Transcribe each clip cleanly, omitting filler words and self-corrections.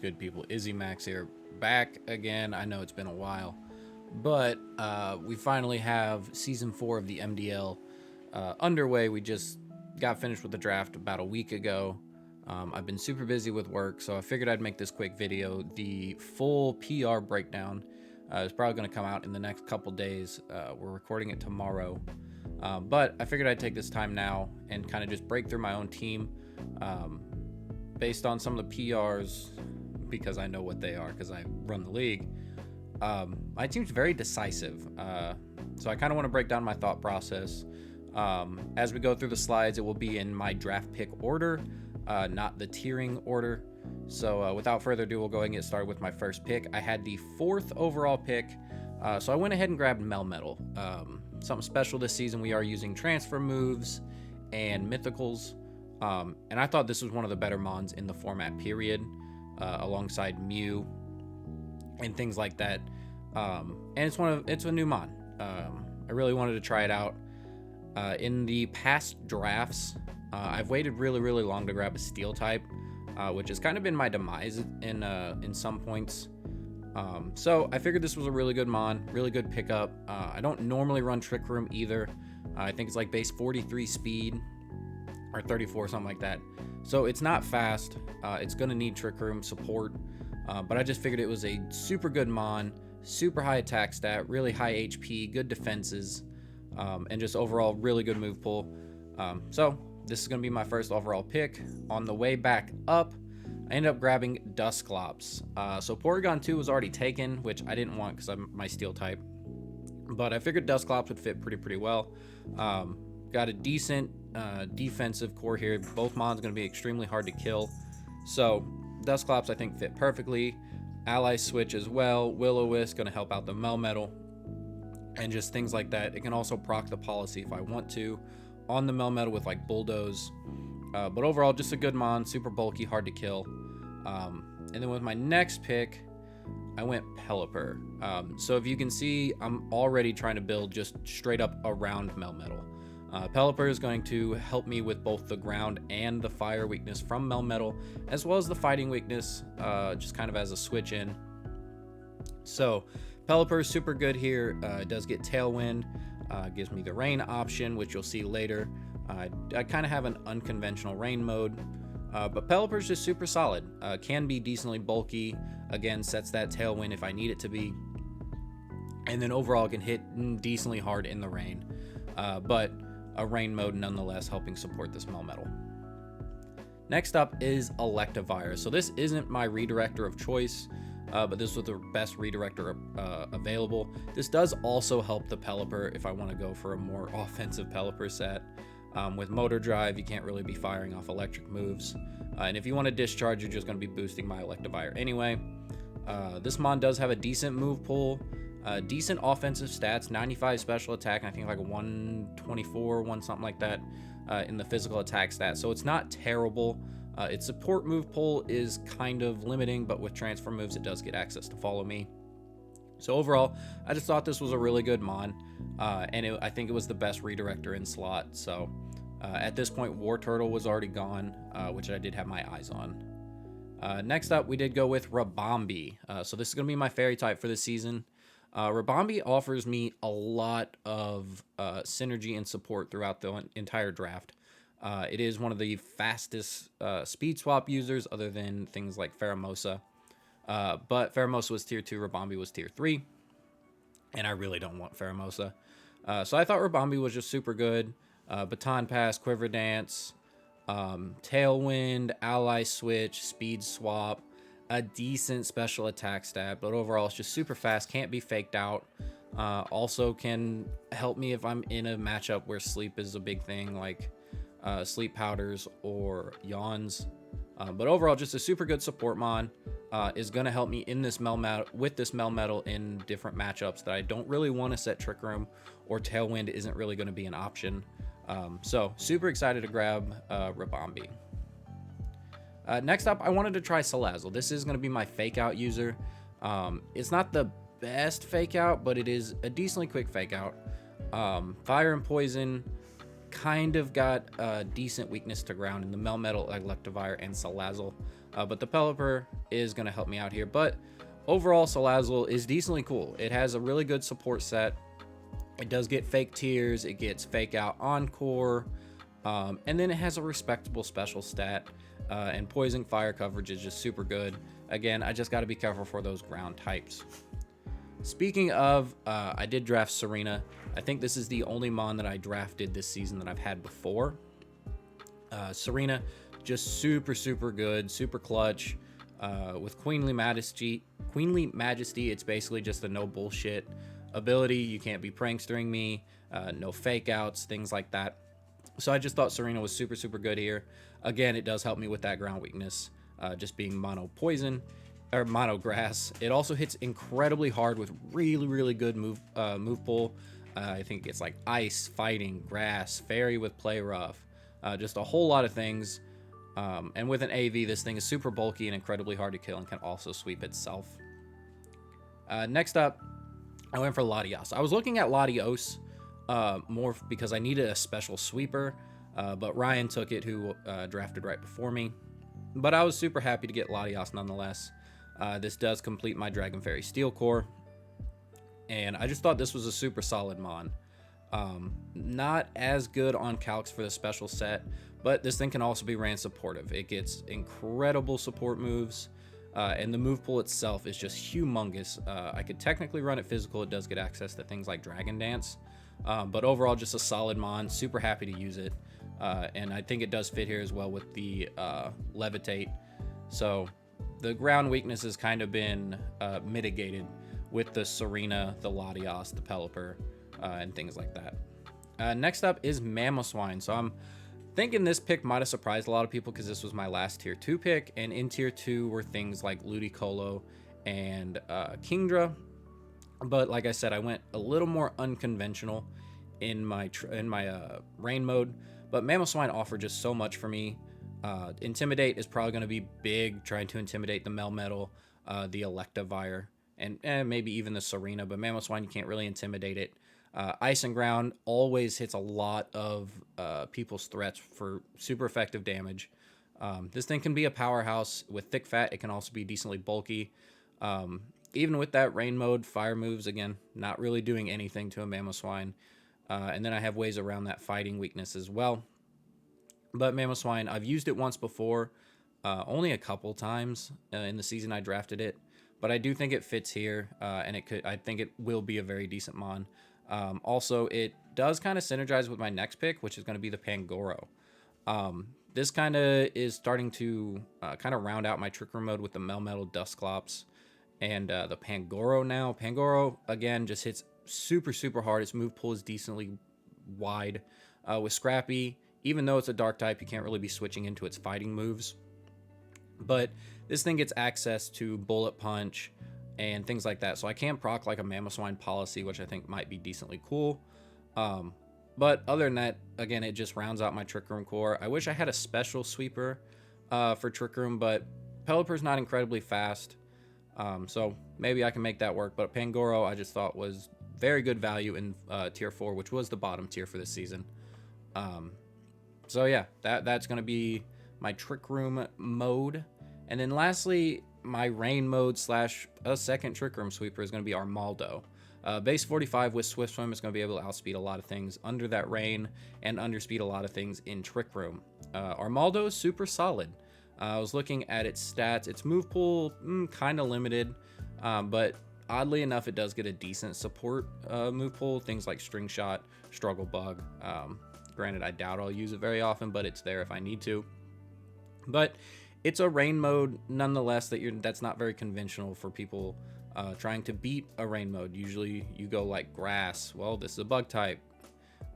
good, people? Izzy Max here, back again. I know it's been a while, but we finally have season 4 of the MDL underway. We just got finished with the draft about a week ago. I've been super busy with work, so I figured I'd make this quick video. The full PR breakdown is probably going to come out in the next couple days. We're recording it tomorrow, but I figured I'd take this time now and kind of just break through my own team. Based on some of the PRs, because I know what they are because I run the league. My team's very decisive, so I kind of want to break down my thought process. As we go through the slides, it will be in my draft pick order, not the tiering order. So without further ado, we'll go ahead and get started with my first pick. I had the 4th overall pick, so I went ahead and grabbed Melmetal. Something special this season, we are using transfer moves and mythicals. And I thought this was one of the better mons in the format, period, alongside Mew and things like that. And it's a new mon. I really wanted to try it out. In the past drafts, I've waited really long to grab a steel type, which has kind of been my demise in some points. So I figured this was a really good mon, really good pickup. I don't normally run Trick Room either. I think it's like base 43 speed. Or 34, something like that. So it's not fast. It's going to need Trick Room support. But I just figured it was a super good mon, super high attack stat, really high HP, good defenses, and just overall really good move pool. So this is going to be my first overall pick. On the way back up, I ended up grabbing Dusclops. So Porygon 2 was already taken, which I didn't want because I'm my steel type. But I figured Dusclops would fit pretty well. Got a decent defensive core here. Both mons going to be extremely hard to kill, so Dusclops I think fit perfectly. Ally Switch as well. Will-O-Wisp going to help out the Melmetal and just things like that. It can also proc the policy if I want to on the Melmetal with like Bulldoze, but overall just a good mon, super bulky, hard to kill. And then with my next pick, I went Pelipper. So if you can see, I'm already trying to build just straight up around Melmetal. Pelipper is going to help me with both the ground and the fire weakness from Melmetal, as well as the fighting weakness, just kind of as a switch in. So Pelipper is super good here. It does get Tailwind, gives me the rain option, which you'll see later. I kind of have an unconventional rain mode, but Pelipper is just super solid. Can be decently bulky, again sets that Tailwind if I need it to be, and then overall can hit decently hard in the rain, but a rain mode nonetheless, helping support this Melmetal. Next up is Electivire. So this isn't my redirector of choice, but this was the best redirector available. This does also help the Pelipper if I want to go for a more offensive Pelipper set. With Motor Drive, you can't really be firing off electric moves, and if you want to discharge, you're just going to be boosting my Electivire anyway. This mon does have a decent move pool. Decent offensive stats, 95 special attack, and I think like 124, something like that in the physical attack stat. So it's not terrible. Its support move pool is kind of limiting, but with transfer moves, it does get access to Follow Me. So overall, I just thought this was a really good mon, and I think it was the best redirector in slot. So at this point, War Turtle was already gone, which I did have my eyes on. Next up, we did go with Rabombi. So this is going to be my fairy type for this season. Rabombi offers me a lot of synergy and support throughout the entire draft. It is one of the fastest speed swap users other than things like Pheromosa. But Pheromosa was tier 2, Rabombi was tier 3, and I really don't want Pheromosa. So I thought Rabombi was just super good. Baton Pass, Quiver Dance, Tailwind, Ally Switch, Speed Swap, a decent special attack stat, but overall it's just super fast, can't be faked out. Also can help me if I'm in a matchup where sleep is a big thing, like sleep powders or yawns. But overall, just a super good support mon. Is going to help me in this Melmetal in different matchups that I don't really want to set Trick Room, or Tailwind isn't really going to be an option. So super excited to grab Rabombi. Next up, I wanted to try Salazzle. This is going to be my fake out user. It's not the best fake out, but it is a decently quick fake out. Fire and Poison kind of got a decent weakness to ground in the Melmetal, Electivire, and Salazzle. but the Pelipper is going to help me out here. But overall, Salazzle is decently cool. It has a really good support set. It does get fake tears, it gets fake out encore, and then it has a respectable special stat, and poison fire coverage is just super good. Again, I just got to be careful for those ground types. Speaking of, I did draft Serena. I think this is the only Mon that I drafted this season that I've had before. Serena, just super good, super clutch. With Queenly Majesty, it's basically just a no bullshit ability. You can't be prankstering me, no fake outs, things like that. So I just thought Serena was super good here. Again, it does help me with that ground weakness, just being mono poison or mono grass. It also hits incredibly hard with really good move pool. I think it's like ice, fighting, grass, fairy with play rough, just a whole lot of things. And with an AV, this thing is super bulky and incredibly hard to kill and can also sweep itself. Next up, I went for Latios. I was looking at Latios more because I needed a special sweeper, but Ryan took it, who drafted right before me. But I was super happy to get Latios nonetheless. This does complete my Dragon Fairy Steel Core, and I just thought this was a super solid Mon. Not as good on calcs for the special set, but this thing can also be ran supportive. It gets incredible support moves, and the move pool itself is just humongous. I could technically run it physical. It does get access to things like Dragon Dance, but overall just a solid Mon. Super happy to use it, and I think it does fit here as well with the Levitate. So the ground weakness has kind of been mitigated with the Serena, the Latios, the Pelipper, and things like that. Next up is Mamoswine. So I'm thinking this pick might have surprised a lot of people because this was my last tier 2 pick, and in tier 2 were things like Ludicolo and Kingdra. But like I said, I went a little more unconventional in my rain mode, but Mamoswine offered just so much for me. Intimidate is probably going to be big, trying to intimidate the Melmetal, the Electivire, and maybe even the Serena, but Mamoswine, you can't really intimidate it. Ice and Ground always hits a lot of people's threats for super effective damage. This thing can be a powerhouse. With thick fat, it can also be decently bulky. Even with that rain mode, fire moves, again, not really doing anything to a Mamoswine. And then I have ways around that fighting weakness as well. But Mamoswine, I've used it once before, only a couple times in the season I drafted it. But I do think it fits here, and I think it will be a very decent Mon. Also, it does kind of synergize with my next pick, which is going to be the Pangoro. This kind of is starting to kind of round out my Trick Room mode with the Melmetal Dusclops and the Pangoro now. Pangoro, again, just hits super hard. Its move pool is decently wide. With Scrappy, even though it's a dark type, you can't really be switching into its fighting moves. But this thing gets access to Bullet Punch and things like that. So I can proc like a Mamoswine Policy, which I think might be decently cool. But other than that, again, it just rounds out my Trick Room core. I wish I had a special sweeper for Trick Room, but Pelipper's not incredibly fast. So maybe I can make that work. But Pangoro, I just thought was very good value in tier 4, which was the bottom tier for this season. So yeah, that's going to be my Trick Room mode. And then lastly, my rain mode slash a second Trick Room sweeper is going to be Armaldo. Base 45 with Swift Swim is going to be able to outspeed a lot of things under that rain and underspeed a lot of things in Trick Room. Armaldo is super solid. I was looking at its stats. Its move pool, kind of limited, but oddly enough, it does get a decent support move pool. Things like String Shot, Struggle Bug. Granted, I doubt I'll use it very often, but it's there if I need to. But it's a rain mode nonetheless that's not very conventional for people trying to beat a rain mode. Usually you go like grass. Well, this is a bug type.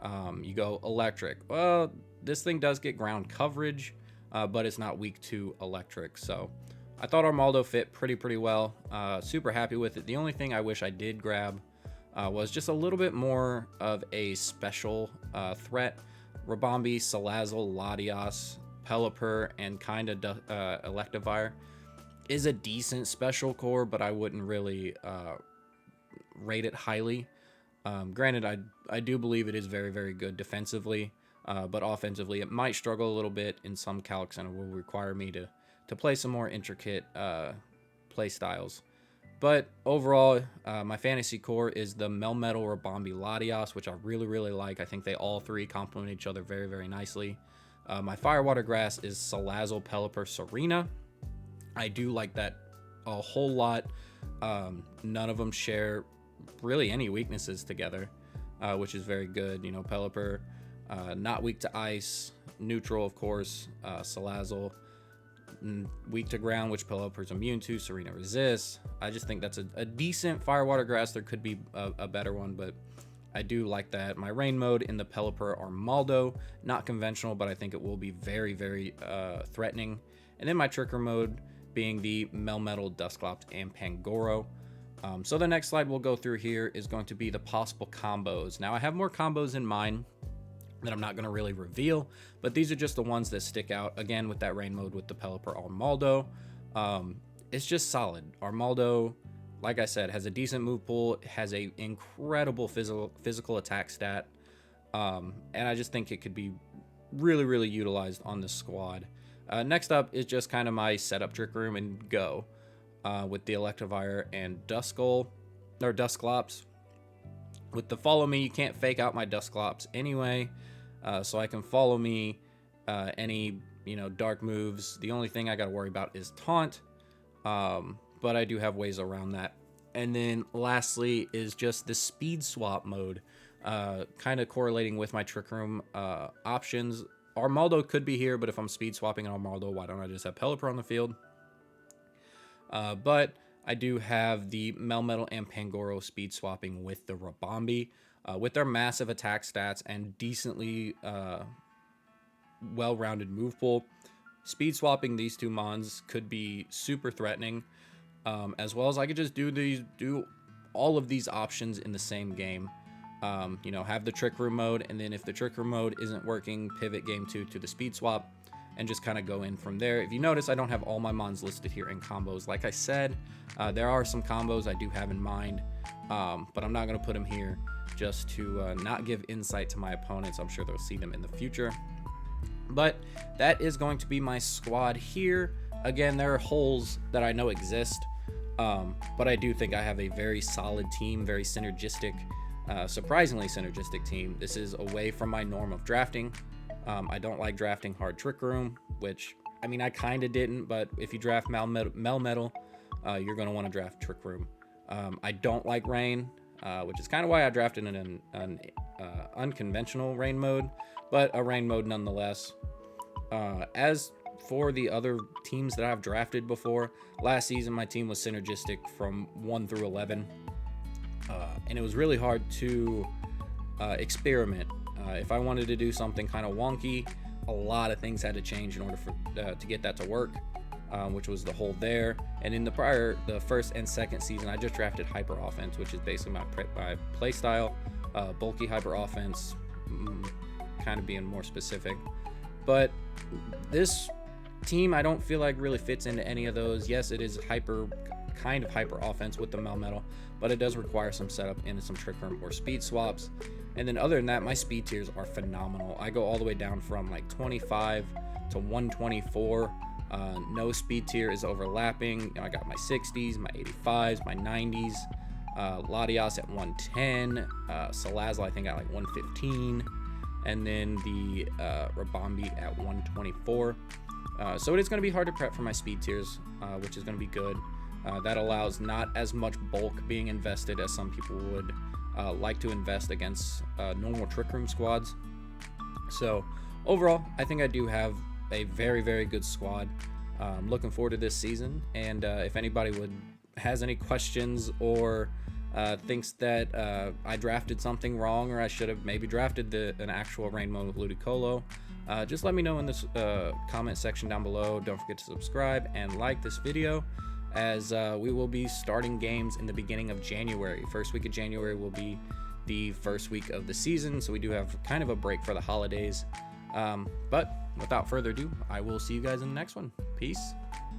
You go electric. Well, this thing does get ground coverage, but it's not weak to electric. So I thought Armaldo fit pretty well. Super happy with it. The only thing I wish I did grab was just a little bit more of a special threat. Rabombi, Salazzle, Latios, Pelipper, and kind of Electivire is a decent special core, but I wouldn't really rate it highly. Granted, I do believe it is very good defensively, but offensively it might struggle a little bit in some calcs, and it will require me to play some more intricate play styles. But overall, my fantasy core is the Melmetal Rabambi Latias, which I really, really like. I think they all three complement each other very, very nicely. My Firewater Grass is Salazzle Pelipper Serena. I do like that a whole lot. None of them share really any weaknesses together, which is very good. You know, Pelipper, not weak to ice, neutral, of course. Salazzle, weak to ground, which Pelipper's immune to. Serena resists. I just think that's a decent Firewater Grass. There could be a better one, but I do like that. My rain mode in the Pelipper Armaldo, not conventional, but I think it will be very, very threatening. And then my Tricker mode being the Melmetal, Dusclops, and Pangoro. So the next slide we'll go through here is going to be the possible combos. Now I have more combos in mind that I'm not going to really reveal, but these are just the ones that stick out. Again, with that rain mode with the Pelipper Armaldo, it's just solid. Armaldo, like I said, has a decent move pool, has a incredible physical attack stat, and I just think it could be really, really utilized on this squad. Next up is just kind of my setup Trick Room and go with the Electivire and Dusclops. With the Follow Me, you can't fake out my Dusclops anyway, so I can Follow Me any dark moves. The only thing I got to worry about is Taunt, but I do have ways around that. And then lastly is just the Speed Swap mode, kind of correlating with my Trick Room options. Armaldo could be here, but if I'm speed swapping an Armaldo, why don't I just have Pelipper on the field? But I do have the Melmetal and Pangoro speed swapping with the Rabambi. With their massive attack stats and decently well-rounded move pool, speed swapping these two mons could be super threatening, as well as I could just do all of these options in the same game. Have the Trick Room mode, and then if the Trick Room mode isn't working, pivot game 2 to the speed swap and just kind of go in from there. If you notice, I don't have all my mons listed here in combos. Like I said, there are some combos I do have in mind, but I'm not going to put them here just to not give insight to my opponents. I'm sure they'll see them in the future. But that is going to be my squad here. Again, there are holes that I know exist, but I do think I have a very solid team, very synergistic, surprisingly synergistic team. This is away from my norm of drafting. I don't like drafting hard Trick Room, which, I mean, I kind of didn't, but if you draft Melmetal, you're going to want to draft Trick Room. I don't like Rain, which is kind of why I drafted an unconventional Rain mode, but a Rain mode nonetheless. As for the other teams that I've drafted before, last season my team was synergistic from 1 through 11, and it was really hard to experiment. If I wanted to do something kind of wonky, a lot of things had to change in order for to get that to work, which was the hold there. And in the first and second season, I just drafted Hyper Offense, which is basically my play style, bulky Hyper Offense, kind of being more specific. But this team, I don't feel like really fits into any of those. Yes, it is kind of hyper offense with the Melmetal, but it does require some setup and some Trick Room or speed swaps. And then other than that, my speed tiers are phenomenal. I go all the way down from like 25 to 124. No speed tier is overlapping. I got my 60s, my 85s, my 90s. Latias at 110. Salazzle, I think, at like 115. And then the Rabambi at 124. So it is going to be hard to prep for my speed tiers, which is going to be good. That allows not as much bulk being invested as some people would like to invest against normal Trick Room squads. So overall, I think I do have a very, very good squad. Looking forward to this season. And if anybody has any questions or thinks that I drafted something wrong, or I should have maybe drafted an actual Rain mode with Ludicolo, just let me know in this comment section down below. Don't forget to subscribe and like this video, as we will be starting games in the beginning of January. First week of January will be the first week of the season, so we do have kind of a break for the holidays. But without further ado, I will see you guys in the next one. Peace.